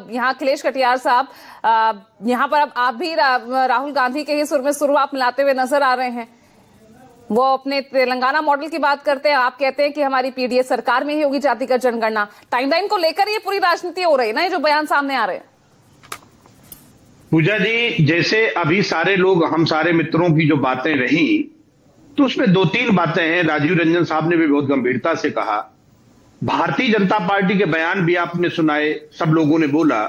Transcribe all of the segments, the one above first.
यहाँ अखिलेश कटियार साहब, यहाँ पर अब आप भी राहुल गांधी के ही सुर में शुरुआत मिलाते हुए नजर आ रहे हैं। वो अपने तेलंगाना मॉडल की बात करते हैं, आप कहते हैं कि हमारी पीडीए सरकार में ही होगी जातिगत जनगणना। टाइमलाइन को लेकर ये पूरी राजनीति हो रही है ना, ये जो बयान सामने आ रहे हैं। पूजा जी, जैसे अभी सारे लोग, हम सारे मित्रों की जो बातें रही, तो उसमें दो तीन बातें हैं। राजीव रंजन साहब ने भी बहुत गंभीरता से कहा, भारतीय जनता पार्टी के बयान भी आपने सुनाए, सब लोगों ने बोला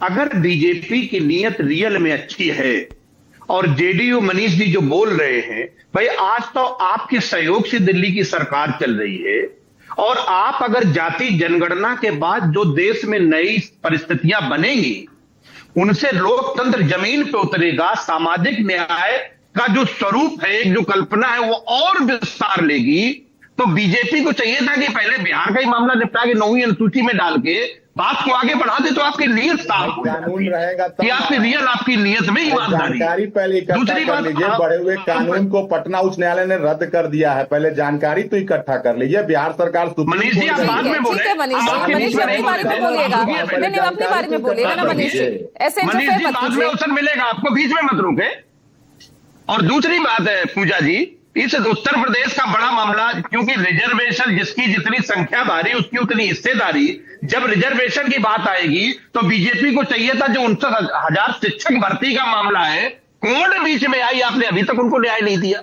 अगर बीजेपी की नीयत रियल में अच्छी है और जेडीयू मनीष जी जो बोल रहे हैं, भाई आज तो आपके सहयोग से दिल्ली की सरकार चल रही है, और आप अगर जाति जनगणना के बाद जो देश में नई परिस्थितियां बनेंगी उनसे लोकतंत्र जमीन पे उतरेगा, सामाजिक न्याय का जो स्वरूप है, जो कल्पना है, वो और विस्तार लेगी। तो बीजेपी को चाहिए था कि पहले बिहार का ही मामला निपटा के 9वीं अनुसूची में डाल के बात को आगे बढ़ा दे, तो आपकी नीयत साफ हो कानून रहेगा कि आपकी रियल, आपकी नीयत में ईमानदारी। जानकारी पहले इकट्ठा कर लीजिए। बढ़े हुए कानून को पटना उच्च न्यायालय ने रद्द कर दिया है, पहले जानकारी तो इकट्ठा कर लीजिए। बिहार सरकार मनीष जी आप बाद में बोले, मनीष जी अपनी बारी में बोलिएगा, अपनी बारी में बोलिएगा ना मनीष जी, ऐसे मनीष जी बाद में अवसर मिलेगा आपको, बीच में मत रुके। और दूसरी बात है पूजा जी, इस उत्तर प्रदेश का बड़ा मामला, क्योंकि रिजर्वेशन जिसकी जितनी संख्या भारी उसकी उतनी हिस्सेदारी, जब रिजर्वेशन की बात आएगी तो बीजेपी को चाहिए था जो 59,000 शिक्षक भर्ती का मामला है, कोर्ट बीच में आई, आपने अभी तक उनको न्याय नहीं दिया।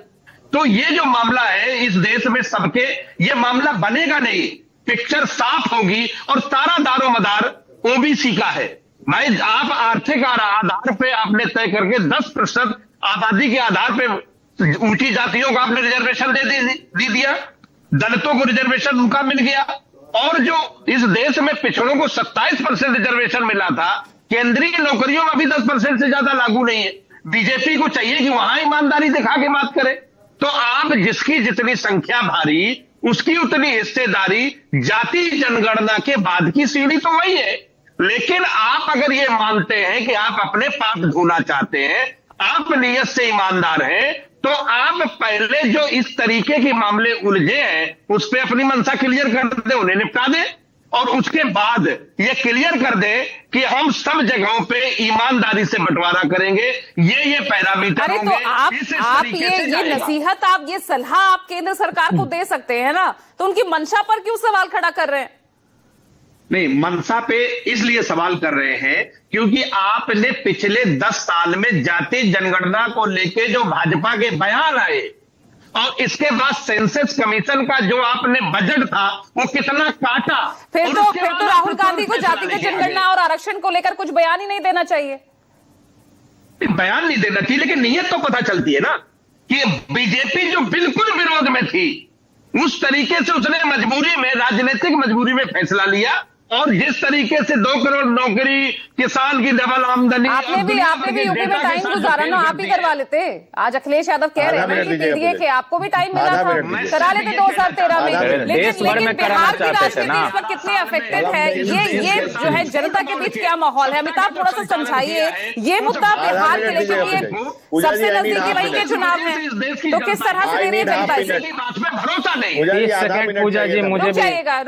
तो ये जो मामला है इस देश में सबके, ये मामला बनेगा नहीं, पिक्चर साफ होगी और सारा दारोमदार ओबीसी का है। भाई आप आर्थिक आधार पे आपने तय करके 10% आबादी के आधार पे ऊंची जातियों को आपने रिजर्वेशन दे दिया, दलितों को रिजर्वेशन उनका मिल गया, और जो इस देश में पिछड़ों को 27% रिजर्वेशन मिला था, केंद्रीय नौकरियों में भी 10% से ज्यादा लागू नहीं है। बीजेपी को चाहिए कि वहां ईमानदारी दिखा के बात करे। तो आप जिसकी जितनी संख्या भारी उसकी उतनी हिस्सेदारी, जाति जनगणना के बाद की सीढ़ी तो वही है। लेकिन आप अगर ये मानते हैं कि आप अपने पाप धोना चाहते हैं, आप नियत से ईमानदार हैं, तो आप पहले जो इस तरीके के मामले उलझे हैं उस पे अपनी मंशा क्लियर कर दे, उन्हें निपटा दे, और उसके बाद ये क्लियर कर दे कि हम सब जगहों पे ईमानदारी से बंटवारा करेंगे। ये पैरामीटर अरे होंगे। तो आप ये नसीहत, आप ये सलाह आप केंद्र सरकार को दे सकते हैं ना, तो उनकी मंशा पर क्यों सवाल खड़ा कर रहे हैं? नहीं, मनसा पे इसलिए सवाल कर रहे हैं क्योंकि आपने पिछले 10 साल में जाति जनगणना को लेके जो भाजपा के बयान आए, और इसके बाद सेंसस कमीशन का जो आपने बजट था वो कितना काटा। फिर तो राहुल गांधी को जातिगत जनगणना और आरक्षण को लेकर कुछ बयान ही नहीं देना चाहिए। बयान नहीं देना चाहिए, लेकिन नीयत तो पता चलती है ना कि बीजेपी जो बिल्कुल विरोध में थी, उस तरीके से उसने मजबूरी में, राजनीतिक मजबूरी में फैसला लिया, और जिस तरीके से 2 करोड़ नौकरी, किसान की डबल आमदनी, आपने भी यूपी में टाइम गुजारा ना, आप ही करवा लेते। आज अखिलेश यादव कह रहे हैं कि पीडीए के आपको भी टाइम मिला था, करा लेते 2013 में। लेकिन बिहार की राजनीति इस पर कितनी अफेक्टेड है, ये जो है जनता के बीच क्या माहौल है? अमिताभ थोड़ा सा समझाइए ये मुद्दा बिहार के लिए, क्योंकि सबसे नजदीकी वहीं के चुनाव है, तो किस तरह से दे रही है जनता इसे? भरोसा नहीं। 30 सेकंड पूजा जी, मुझे भी